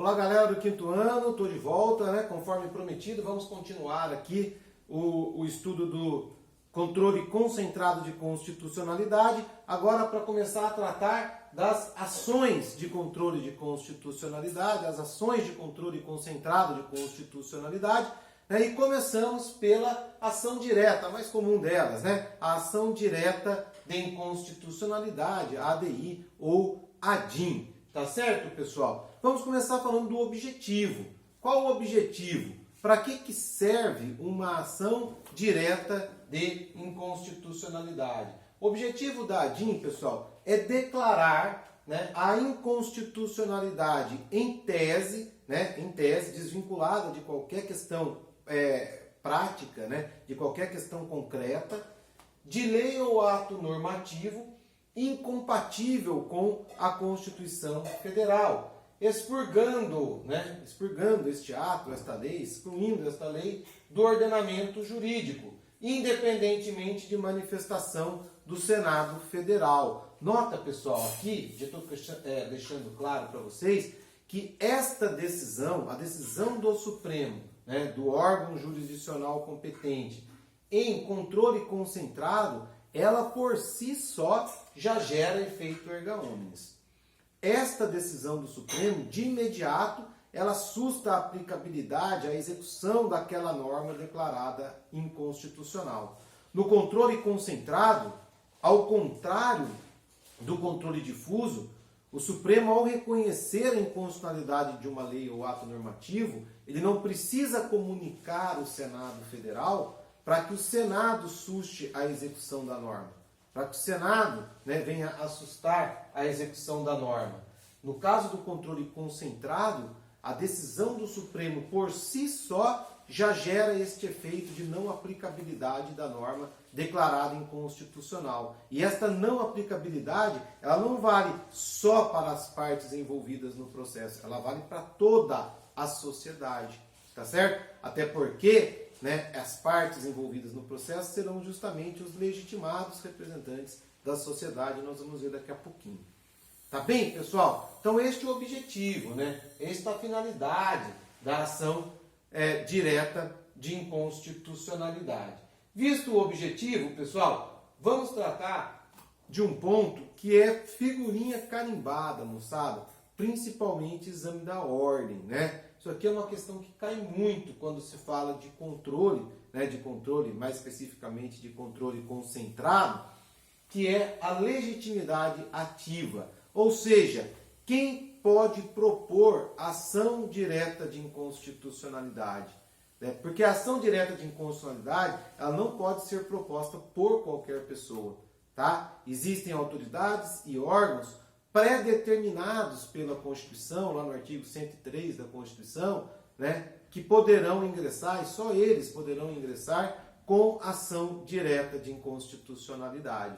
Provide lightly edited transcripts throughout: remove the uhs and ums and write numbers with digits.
Olá galera do quinto ano, estou de volta, né? Conforme prometido, vamos continuar aqui o estudo do controle concentrado de constitucionalidade, agora para começar a tratar das ações de controle de constitucionalidade, as ações de controle concentrado de constitucionalidade, né? E começamos pela ação direta, a mais comum delas, né? A ação direta de inconstitucionalidade, a ADI ou ADIM. Tá certo, pessoal? Vamos começar falando do objetivo. Qual o objetivo? Para que serve uma ação direta de inconstitucionalidade? O objetivo da ADIM, pessoal, é declarar, né, a inconstitucionalidade em tese, desvinculada de qualquer questão prática, né, de qualquer questão concreta, de lei ou ato normativo incompatível com a Constituição Federal, expurgando este ato, esta lei, excluindo esta lei do ordenamento jurídico, independentemente de manifestação do Senado Federal. Nota, pessoal, aqui, já estou deixando claro para vocês, que esta decisão, a decisão do Supremo, né, do órgão jurisdicional competente, em controle concentrado, ela por si só já gera efeito erga omnes. Esta decisão do Supremo, de imediato, ela susta a aplicabilidade, a execução daquela norma declarada inconstitucional. No controle concentrado, ao contrário do controle difuso, o Supremo, ao reconhecer a inconstitucionalidade de uma lei ou ato normativo, ele não precisa comunicar ao Senado Federal para que o Senado suste a execução da norma, para que o Senado, né, venha assustar a execução da norma. No caso do controle concentrado, a decisão do Supremo por si só já gera este efeito de não aplicabilidade da norma declarada inconstitucional. E esta não aplicabilidade, ela não vale só para as partes envolvidas no processo, ela vale para toda a sociedade, tá certo? Até porque, né, as partes envolvidas no processo serão justamente os legitimados representantes da sociedade, nós vamos ver daqui a pouquinho. Tá bem, pessoal? Então este é o objetivo, né? Esta é a finalidade da ação direta de inconstitucionalidade. Visto o objetivo, pessoal, vamos tratar de um ponto que é figurinha carimbada, moçada, principalmente exame da ordem, né? Isso aqui é uma questão que cai muito quando se fala de controle, né, mais especificamente de controle concentrado, que é a legitimidade ativa. Ou seja, quem pode propor ação direta de inconstitucionalidade? Né? Porque a ação direta de inconstitucionalidade, ela não pode ser proposta por qualquer pessoa. Tá? Existem autoridades e órgãos pré-determinados pela Constituição, lá no artigo 103 da Constituição, né, que poderão ingressar, e só eles poderão ingressar com ação direta de inconstitucionalidade.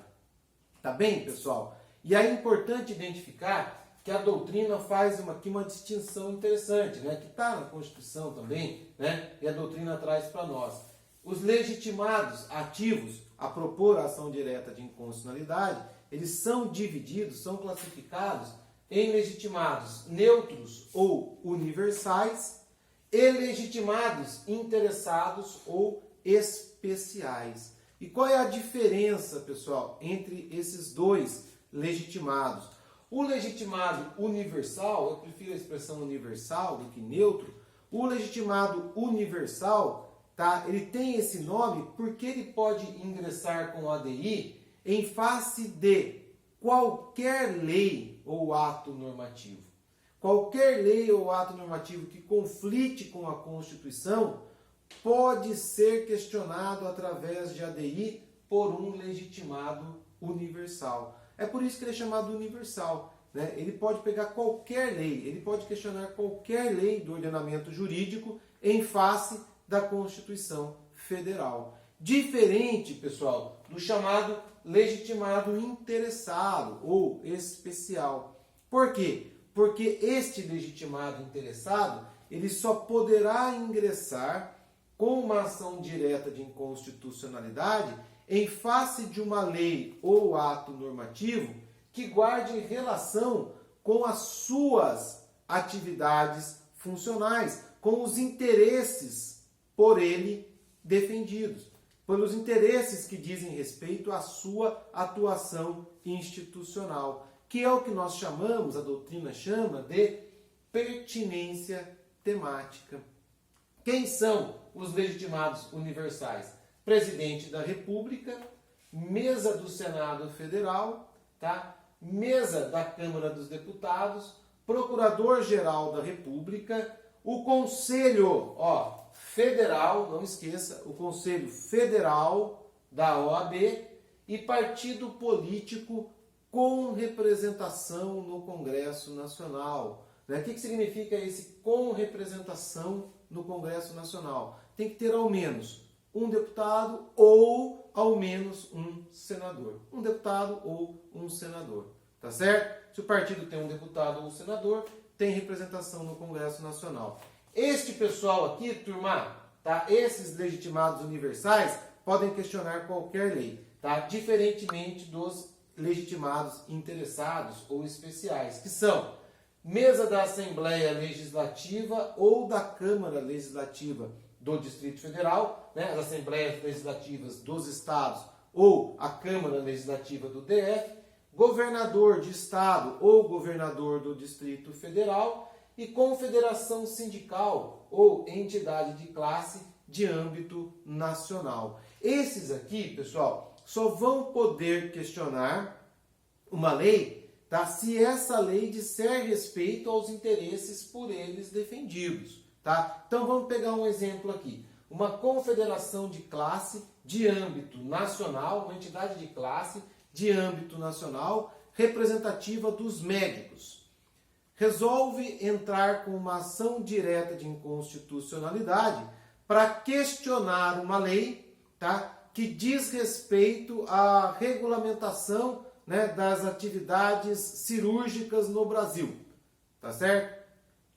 Tá bem, pessoal? E é importante identificar que a doutrina faz aqui uma distinção interessante, né, que está na Constituição também, né, e a doutrina traz para nós. Os legitimados ativos a propor a ação direta de inconstitucionalidade, eles são divididos, são classificados em legitimados neutros ou universais e legitimados interessados ou especiais. E qual é a diferença, pessoal, entre esses dois legitimados? O legitimado universal, eu prefiro a expressão universal do que neutro, o legitimado universal, tá, ele tem esse nome porque ele pode ingressar com ADI em face de qualquer lei ou ato normativo. Qualquer lei ou ato normativo que conflite com a Constituição pode ser questionado através de ADI por um legitimado universal. É por isso que ele é chamado universal, né? Ele pode pegar qualquer lei, ele pode questionar qualquer lei do ordenamento jurídico em face da Constituição Federal. Diferente, pessoal, do chamado legitimado interessado ou especial. Por quê? Porque este legitimado interessado, ele só poderá ingressar com uma ação direta de inconstitucionalidade em face de uma lei ou ato normativo que guarde relação com as suas atividades funcionais, com os interesses por ele defendidos, pelos interesses que dizem respeito à sua atuação institucional, que é o que nós chamamos, a doutrina chama de pertinência temática. Quem são os legitimados universais? Presidente da República, mesa do Senado Federal, tá? Mesa da Câmara dos Deputados, Procurador-Geral da República, o Conselho Federal, não esqueça, o Conselho Federal da OAB e partido político com representação no Congresso Nacional. O que significa esse com representação no Congresso Nacional? Tem que ter ao menos um deputado ou ao menos um senador. Um deputado ou um senador. Tá certo? Se o partido tem um deputado ou um senador, tem representação no Congresso Nacional. Este pessoal aqui, turma, tá? Esses legitimados universais podem questionar qualquer lei, tá? Diferentemente dos legitimados interessados ou especiais, que são mesa da Assembleia Legislativa ou da Câmara Legislativa do Distrito Federal, né? As Assembleias Legislativas dos Estados ou a Câmara Legislativa do DF, governador de Estado ou governador do Distrito Federal e confederação sindical ou entidade de classe de âmbito nacional. Esses aqui, pessoal, só vão poder questionar uma lei, tá? Se essa lei disser respeito aos interesses por eles defendidos, tá? Então vamos pegar um exemplo aqui. Uma confederação de classe de âmbito nacional, uma entidade de classe de âmbito nacional representativa dos médicos, resolve entrar com uma ação direta de inconstitucionalidade para questionar uma lei, tá, que diz respeito à regulamentação, né, das atividades cirúrgicas no Brasil. Tá certo?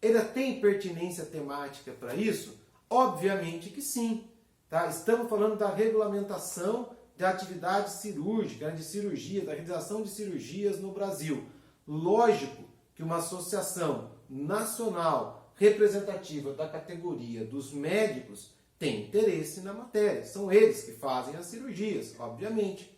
Ele tem pertinência temática para isso? Obviamente que sim. Tá? Estamos falando da regulamentação da atividade cirúrgica, de cirurgia, da realização de cirurgias no Brasil. Lógico que uma associação nacional representativa da categoria dos médicos tem interesse na matéria. São eles que fazem as cirurgias, obviamente.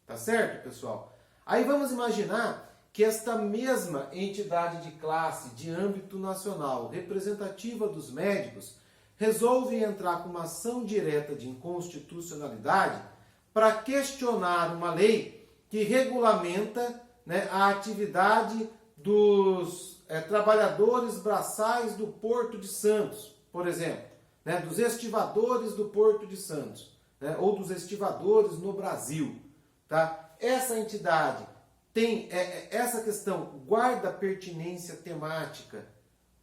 Tá certo, pessoal? Aí vamos imaginar que esta mesma entidade de classe de âmbito nacional representativa dos médicos resolve entrar com uma ação direta de inconstitucionalidade para questionar uma lei que regulamenta, né, a atividade dos trabalhadores braçais do Porto de Santos, por exemplo, né, dos estivadores do Porto de Santos, né, ou dos estivadores no Brasil. Tá? Essa entidade tem essa questão, guarda pertinência temática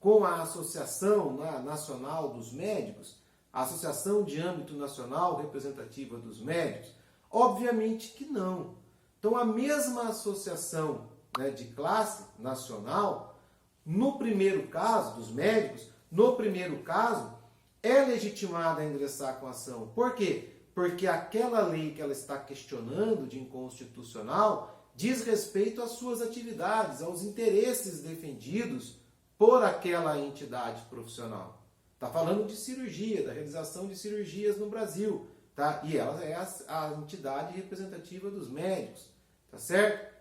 com a Associação Nacional dos Médicos, a Associação de Âmbito Nacional Representativa dos Médicos? Obviamente que não. Então, a mesma associação, né, de classe nacional, no primeiro caso, dos médicos, no primeiro caso, é legitimada a ingressar com ação. Por quê? Porque aquela lei que ela está questionando de inconstitucional diz respeito às suas atividades, aos interesses defendidos por aquela entidade profissional. Está falando de cirurgia, da realização de cirurgias no Brasil. Tá? E ela é a entidade representativa dos médicos. Tá certo?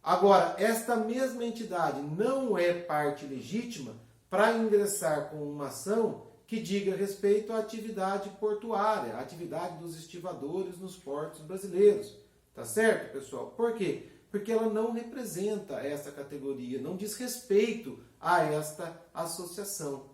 Agora, esta mesma entidade não é parte legítima para ingressar com uma ação que diga respeito à atividade portuária, à atividade dos estivadores nos portos brasileiros. Tá certo, pessoal? Por quê? Porque ela não representa essa categoria, não diz respeito a esta associação.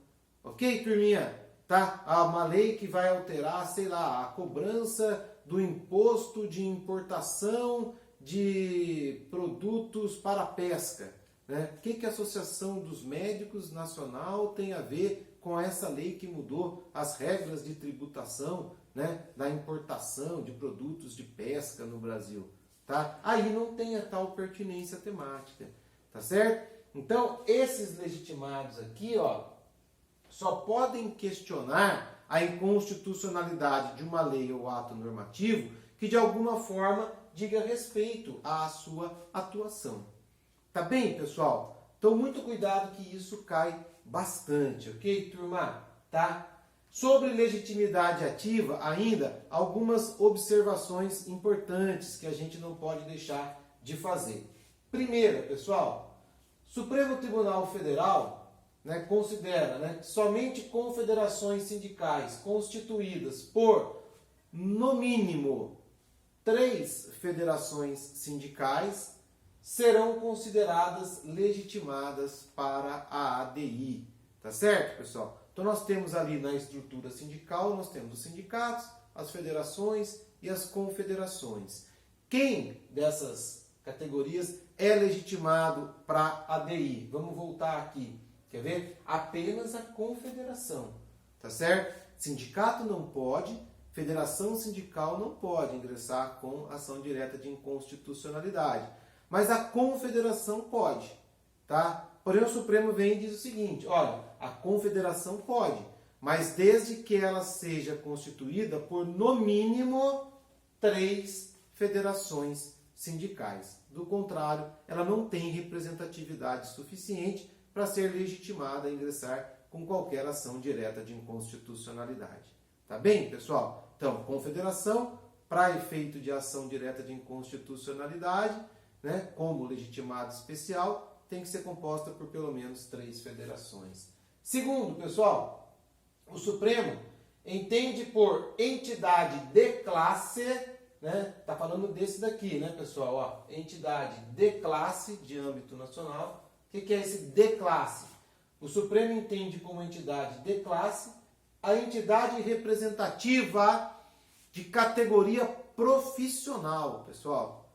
Ok, turminha? Tá? Há uma lei que vai alterar, sei lá, a cobrança do imposto de importação de produtos para a pesca. Né? O que a Associação dos Médicos Nacional tem a ver com essa lei que mudou as regras de tributação, né, da importação de produtos de pesca no Brasil? Tá? Aí não tem a tal pertinência temática. Tá certo? Então, esses legitimados aqui, ó, só podem questionar a inconstitucionalidade de uma lei ou ato normativo que de alguma forma diga respeito à sua atuação. Tá bem, pessoal? Então, muito cuidado que isso cai bastante, ok, turma? Tá? Sobre legitimidade ativa, ainda, algumas observações importantes que a gente não pode deixar de fazer. Primeira, pessoal, Supremo Tribunal Federal, né, considera, né, que somente confederações sindicais constituídas por, no mínimo, 3 federações sindicais serão consideradas legitimadas para a ADI. Tá certo, pessoal? Então nós temos ali na estrutura sindical, nós temos os sindicatos, as federações e as confederações. Quem dessas categorias é legitimado para a ADI? Vamos voltar aqui. Quer ver? Apenas a confederação. Tá certo? Sindicato não pode, federação sindical não pode ingressar com ação direta de inconstitucionalidade. Mas a confederação pode, tá? Porém o Supremo vem e diz o seguinte, olha, a confederação pode, mas desde que ela seja constituída por no mínimo 3 federações sindicais. Do contrário, ela não tem representatividade suficiente para ser legitimada a ingressar com qualquer ação direta de inconstitucionalidade. Tá bem, pessoal? Então, confederação, para efeito de ação direta de inconstitucionalidade, né, como legitimado especial, tem que ser composta por pelo menos 3 federações. Segundo, pessoal, o Supremo entende por entidade de classe, né, tá falando desse daqui, né, pessoal, ó, entidade de classe de âmbito nacional. O que é esse de classe? O Supremo entende como entidade de classe a entidade representativa de categoria profissional, pessoal,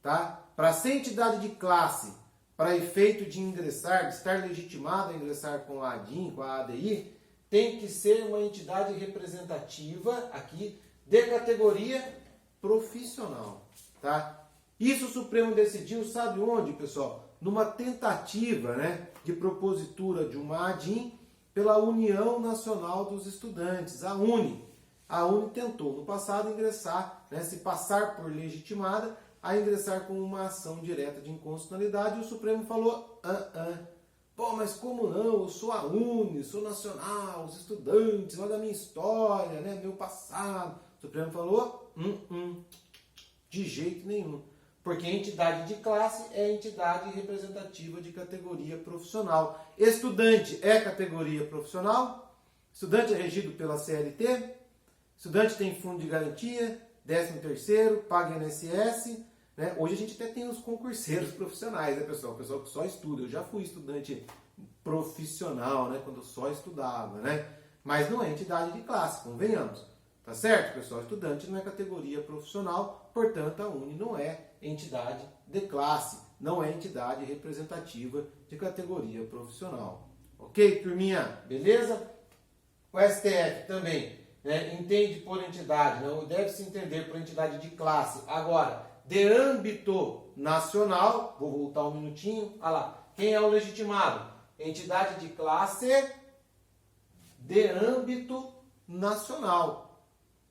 tá? Para ser entidade de classe, para efeito de ingressar, de estar legitimado a ingressar com a ADIM, com a ADI, tem que ser uma entidade representativa aqui de categoria profissional, tá? Isso o Supremo decidiu, sabe onde, pessoal? Numa tentativa, né, de propositura de uma ADIM pela União Nacional dos Estudantes, a UNE. A UNE tentou no passado ingressar, né, se passar por legitimada, a ingressar com uma ação direta de inconstitucionalidade, e o Supremo falou, pô, mas como não? Eu sou a UNE, sou nacional, os estudantes, olha a minha história, né, meu passado. O Supremo falou, de jeito nenhum. Porque entidade de classe é entidade representativa de categoria profissional. Estudante é categoria profissional? Estudante é regido pela CLT? Estudante tem fundo de garantia, 13º, paga INSS, né? Hoje a gente até tem os concurseiros profissionais, né, pessoal? O pessoal que só estuda. Eu já fui estudante profissional, né, quando eu só estudava, né? Mas não é entidade de classe, convenhamos. Tá certo, pessoal? Estudante não é categoria profissional, portanto a UNE não é entidade de classe, não é entidade representativa de categoria profissional. Ok, turminha? Beleza? O STF também, né, entende por entidade, não deve se entender por entidade de classe. Agora, de âmbito nacional, vou voltar um minutinho, olha lá, quem é o legitimado? Entidade de classe de âmbito nacional.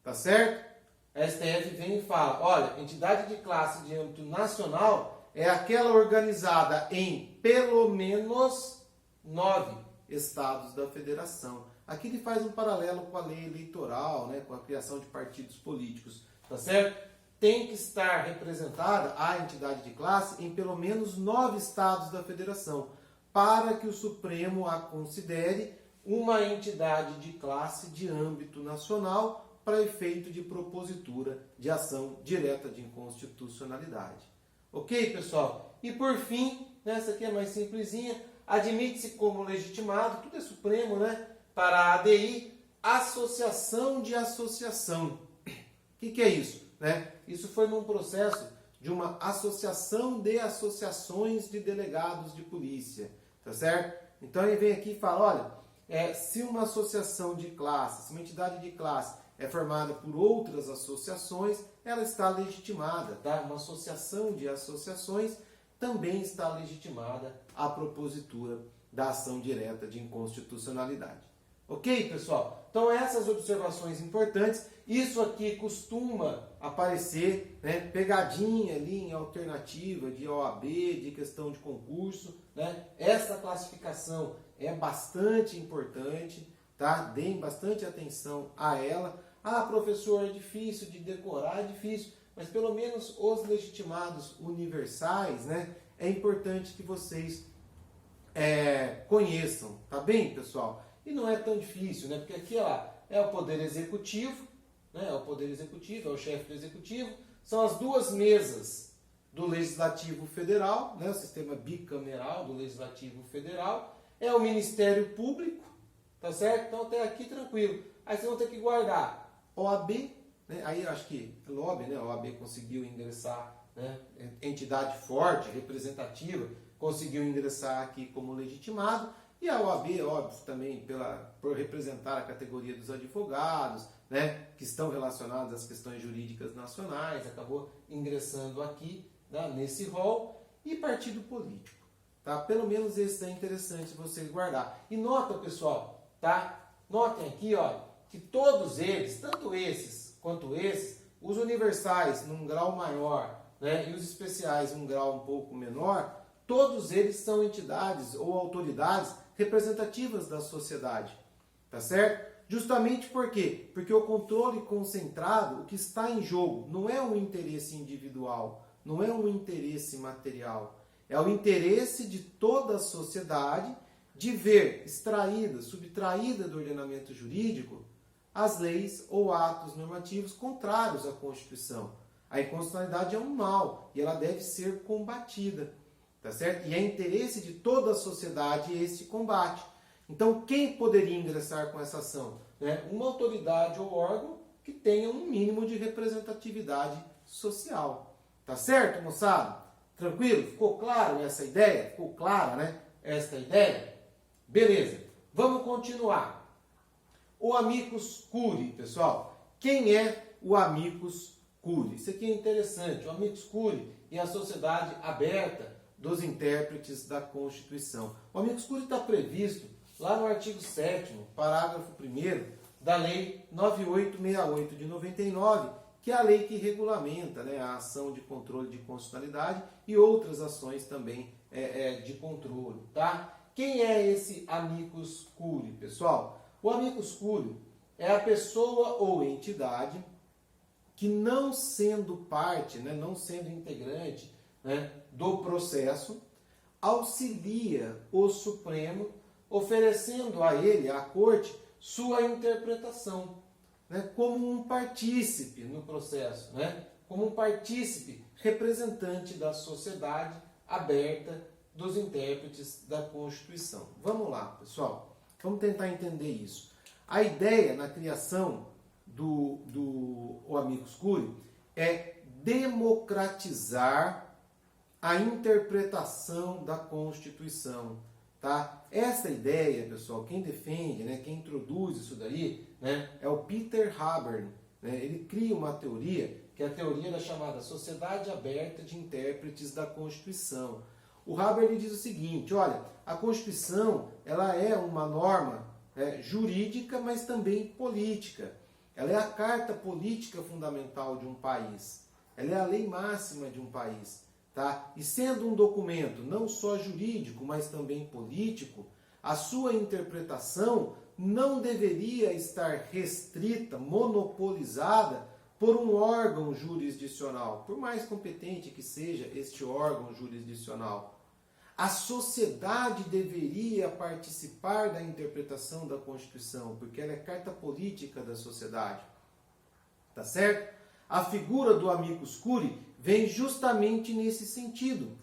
Tá certo? A STF vem e fala, olha, entidade de classe de âmbito nacional é aquela organizada em pelo menos 9 estados da federação. Aqui ele faz um paralelo com a lei eleitoral, né, com a criação de partidos políticos, tá certo? Tem que estar representada a entidade de classe em pelo menos 9 estados da federação, para que o Supremo a considere uma entidade de classe de âmbito nacional para efeito de propositura de ação direta de inconstitucionalidade. Ok, pessoal? E por fim, essa aqui é mais simplesinha, admite-se como legitimado, tudo é Supremo, né? Para a ADI, associação de associação. O que é isso? Né? Isso foi num processo de uma associação de associações de delegados de polícia, tá certo? Então ele vem aqui e fala, olha, se uma associação de classe, se uma entidade de classe é formada por outras associações, ela está legitimada, tá? Uma associação de associações também está legitimada a propositura da ação direta de inconstitucionalidade. Ok, pessoal? Então essas observações importantes, isso aqui costuma aparecer, né, pegadinha ali em alternativa de OAB, de questão de concurso, né? Essa classificação é bastante importante, tá? Deem bastante atenção a ela. Ah, professor, é difícil de decorar, é difícil, mas pelo menos os legitimados universais, né, é importante que vocês conheçam, tá bem, pessoal? E não é tão difícil, né? Porque aqui, ó, é o Poder Executivo, né? É o Poder Executivo, é o chefe do Executivo, são as duas mesas do Legislativo Federal, né? O sistema bicameral do Legislativo Federal, é o Ministério Público, tá certo? Então até aqui tranquilo. Aí vocês vão ter que guardar OAB, né? Aí acho que LOB, né? A OAB conseguiu ingressar, né? Entidade forte, representativa, conseguiu ingressar aqui como legitimado. E a OAB, óbvio, também por representar a categoria dos advogados, né, que estão relacionados às questões jurídicas nacionais, acabou ingressando aqui, né, nesse rol. E partido político. Tá? Pelo menos esse é interessante vocês guardar. E nota, pessoal, tá? Notem aqui, ó, que todos eles, tanto esses quanto esses, os universais num grau maior, né, e os especiais num grau um pouco menor, todos eles são entidades ou autoridades representativas da sociedade, tá certo? Justamente por quê? Porque o controle concentrado, o que está em jogo, não é um interesse individual, não é um interesse material, é o interesse de toda a sociedade de ver extraída, subtraída do ordenamento jurídico as leis ou atos normativos contrários à Constituição. A inconstitucionalidade é um mal e ela deve ser combatida. Tá certo? E é interesse de toda a sociedade esse combate. Então, quem poderia ingressar com essa ação? Né? Uma autoridade ou órgão que tenha um mínimo de representatividade social. Tá certo, moçada? Tranquilo? Ficou claro essa ideia? Ficou clara, né? Esta ideia? Beleza. Vamos continuar. O amicus curiae, pessoal. Quem é o amicus curiae? Isso aqui é interessante. O amicus curiae é a sociedade aberta dos intérpretes da Constituição. O amicus curiae está previsto lá no artigo 7º, parágrafo 1º, da Lei 9868 de 99, que é a lei que regulamenta, né, a ação de controle de constitucionalidade e outras ações também de controle. Tá? Quem é esse amicus curiae, pessoal? O amicus curiae é a pessoa ou entidade que, não sendo parte, né, não sendo integrante, né, do processo, auxilia o Supremo, oferecendo a ele, à Corte, sua interpretação, né, como um partícipe no processo, né, como um partícipe representante da sociedade aberta dos intérpretes da Constituição. Vamos lá, pessoal, vamos tentar entender isso. A ideia na criação do amicus curiae é democratizar a interpretação da Constituição, tá? Essa ideia, pessoal, quem defende, né, quem introduz isso daí, né, é o Peter Haber, né? Ele cria uma teoria, que é a teoria da chamada Sociedade Aberta de Intérpretes da Constituição. O Haber ele diz o seguinte, olha, a Constituição ela é uma norma jurídica, mas também política. Ela é a carta política fundamental de um país. Ela é a lei máxima de um país. Tá? E sendo um documento não só jurídico, mas também político, a sua interpretação não deveria estar restrita, monopolizada por um órgão jurisdicional, por mais competente que seja este órgão jurisdicional. A sociedade deveria participar da interpretação da Constituição, porque ela é carta política da sociedade. Tá certo? A figura do amicus curiae vem justamente nesse sentido.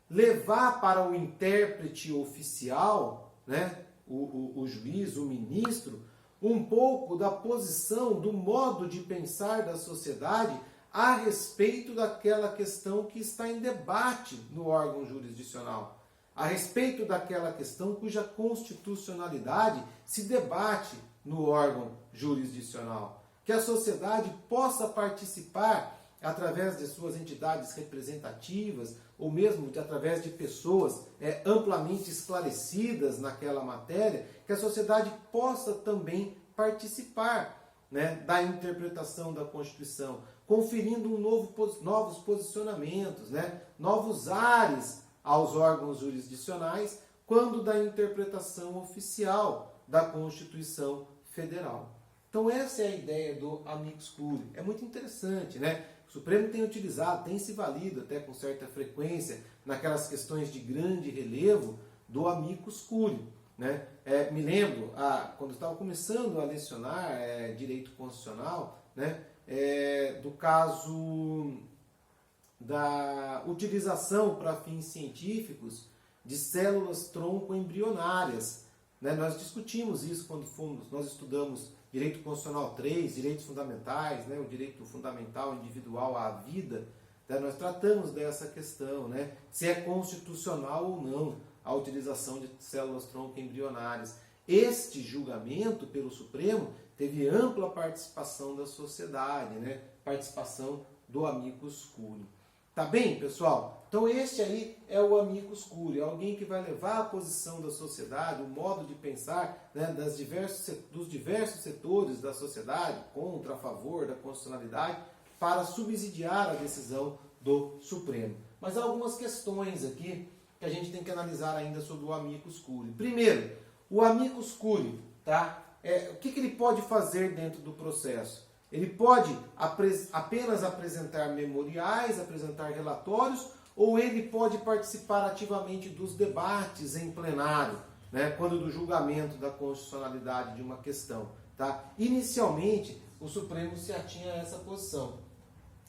Levar para o intérprete oficial, né, o juiz, o ministro, um pouco da posição, do modo de pensar da sociedade a respeito daquela questão que está em debate no órgão jurisdicional, a respeito daquela questão cuja constitucionalidade se debate no órgão jurisdicional. Que a sociedade possa participar através de suas entidades representativas, ou mesmo através de pessoas amplamente esclarecidas naquela matéria, que a sociedade possa também participar, né, da interpretação da Constituição, conferindo novos posicionamentos, né, novos ares aos órgãos jurisdicionais, quando da interpretação oficial da Constituição Federal. Então essa é a ideia do amicus curiae. É muito interessante, né? O Supremo tem utilizado, tem se valido até com certa frequência naquelas questões de grande relevo do amicus curiae, né? Me lembro, quando eu estava começando a lecionar direito constitucional, né? Do caso da utilização para fins científicos de células tronco embrionárias, né? Nós discutimos isso quando nós estudamos Direito Constitucional 3, Direitos Fundamentais, né? O direito fundamental individual à vida, né? Nós tratamos dessa questão, né? Se é constitucional ou não a utilização de células tronco embrionárias. Este julgamento pelo Supremo teve ampla participação da sociedade, né? Participação do amicus curiae. Tá bem, pessoal? Então este aí é o amicus curiae, alguém que vai levar a posição da sociedade, o modo de pensar, né, dos diversos setores da sociedade, contra, a favor da constitucionalidade, para subsidiar a decisão do Supremo. Mas há algumas questões aqui que a gente tem que analisar ainda sobre o amicus curiae. Primeiro, o amicus curiae, tá? O que ele pode fazer dentro do processo? Ele pode apenas apresentar memoriais, apresentar relatórios, ou ele pode participar ativamente dos debates em plenário, né, quando do julgamento da constitucionalidade de uma questão. Tá? Inicialmente, o Supremo se atinha a essa posição.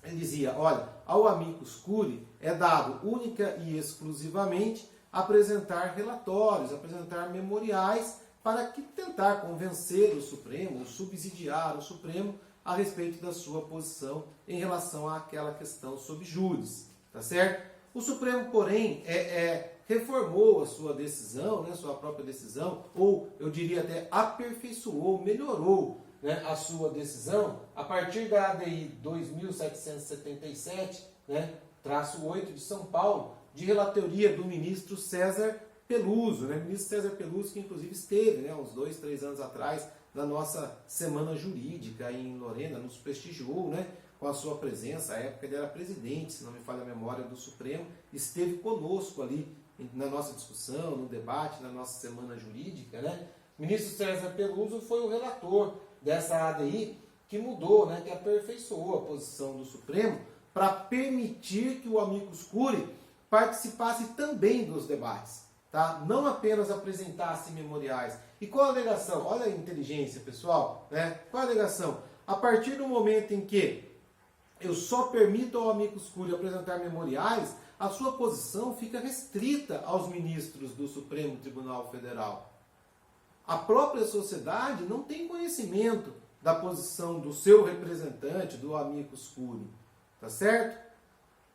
Ele dizia, olha, ao amicus curiae é dado única e exclusivamente apresentar relatórios, apresentar memoriais, para tentar convencer o Supremo, ou subsidiar o Supremo, a respeito da sua posição em relação àquela questão sob júris, tá certo? O Supremo, porém, reformou a sua decisão, né, sua própria decisão, ou eu diria até aperfeiçoou, melhorou, né, a sua decisão a partir da ADI 2777, né, -8 de São Paulo, de relatoria do ministro César Peluso, né, ministro César Peluso, que inclusive esteve, né, uns 2, 3 anos atrás, na nossa Semana Jurídica em Lorena, nos prestigiou, né, com a sua presença. À época ele era presidente, se não me falha a memória, do Supremo, esteve conosco ali na nossa discussão, no debate, na nossa Semana Jurídica, né? O ministro César Peluso foi o relator dessa ADI que mudou, né, que aperfeiçoou a posição do Supremo para permitir que o amicus curiae participasse também dos debates, tá? Não apenas apresentasse memoriais. E qual a alegação? Olha a inteligência, pessoal, né? Qual a alegação? A partir do momento em que eu só permito ao amicus curiae apresentar memoriais, a sua posição fica restrita aos ministros do Supremo Tribunal Federal. A própria sociedade não tem conhecimento da posição do seu representante, do amicus curiae, tá certo?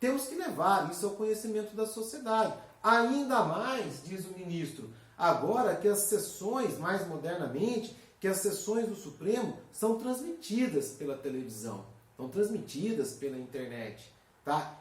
Temos que levar isso ao conhecimento da sociedade. Ainda mais, diz o ministro, agora que as sessões, mais modernamente, que as sessões do Supremo são transmitidas pela televisão, são transmitidas pela internet, tá?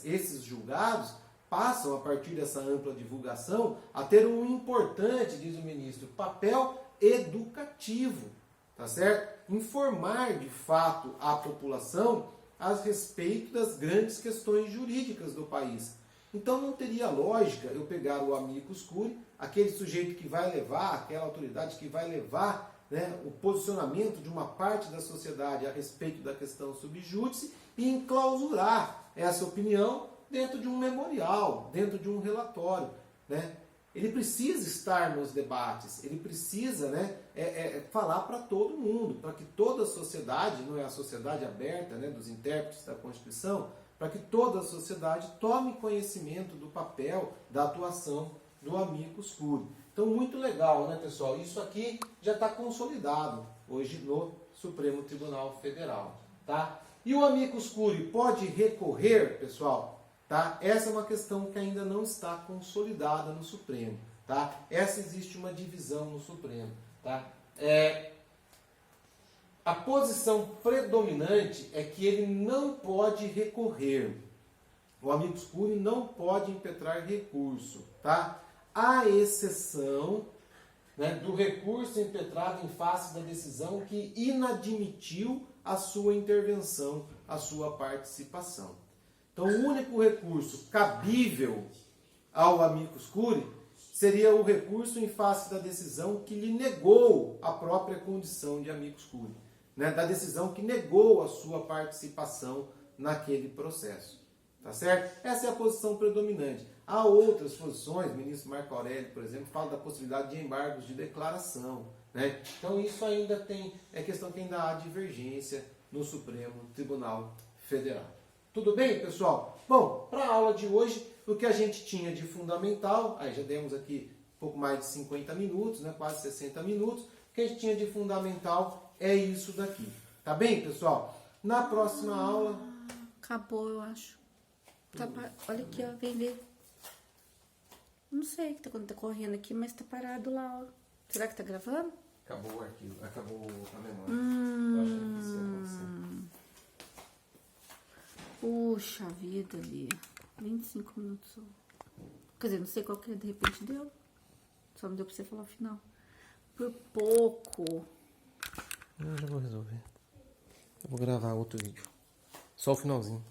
Esses julgados passam, a partir dessa ampla divulgação, a ter um importante, diz o ministro, papel educativo, tá certo? Informar de fato a população a respeito das grandes questões jurídicas do país. Então não teria lógica eu pegar o amicus curiae, aquele sujeito que vai levar, aquela autoridade que vai levar, né, o posicionamento de uma parte da sociedade a respeito da questão sub judice e enclausurar essa opinião dentro de um memorial, dentro de um relatório, né? Ele precisa estar nos debates, ele precisa, né, falar para todo mundo, para que toda a sociedade, não é a sociedade aberta, né, dos intérpretes da Constituição, para que toda a sociedade tome conhecimento do papel, da atuação do amicus curiae. Então, muito legal, né, pessoal? Isso aqui já está consolidado hoje no Supremo Tribunal Federal, tá? E o amicus curiae pode recorrer, pessoal? Tá? Essa é uma questão que ainda não está consolidada no Supremo. Tá? Essa existe uma divisão no Supremo. Tá? A posição predominante é que ele não pode recorrer. O amicus curiae não pode impetrar recurso, tá? À exceção, né, do recurso impetrado em face da decisão que inadmitiu a sua intervenção, a sua participação. Então, o único recurso cabível ao amicus curiae seria o recurso em face da decisão que lhe negou a própria condição de amicus curiae, né, da decisão que negou a sua participação naquele processo. Tá certo? Essa é a posição predominante. Há outras posições, o ministro Marco Aurélio, por exemplo, fala da possibilidade de embargos de declaração, né? Então isso ainda tem, é questão que ainda há divergência no Supremo Tribunal Federal. Tudo bem, pessoal? Bom, para a aula de hoje, o que a gente tinha de fundamental, aí já demos aqui um pouco mais de 50 minutos, né? Quase 60 minutos, o que a gente tinha de fundamental é isso daqui. Tá bem, pessoal? Na próxima aula... Acabou, eu acho. Tá, olha aqui, ó, vem ver. Não sei quando tá correndo aqui, mas tá parado lá, ó. Será que tá gravando? Acabou o arquivo, acabou a memória. Eu acho que isso ia acontecer. Puxa vida, ali. 25 minutos só. Quer dizer, não sei qual que de repente deu. Só não deu pra você falar o final. Por pouco. Eu já vou resolver. Eu vou gravar outro vídeo. Só o finalzinho.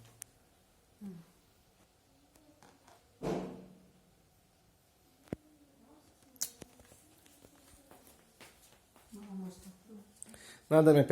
Nada me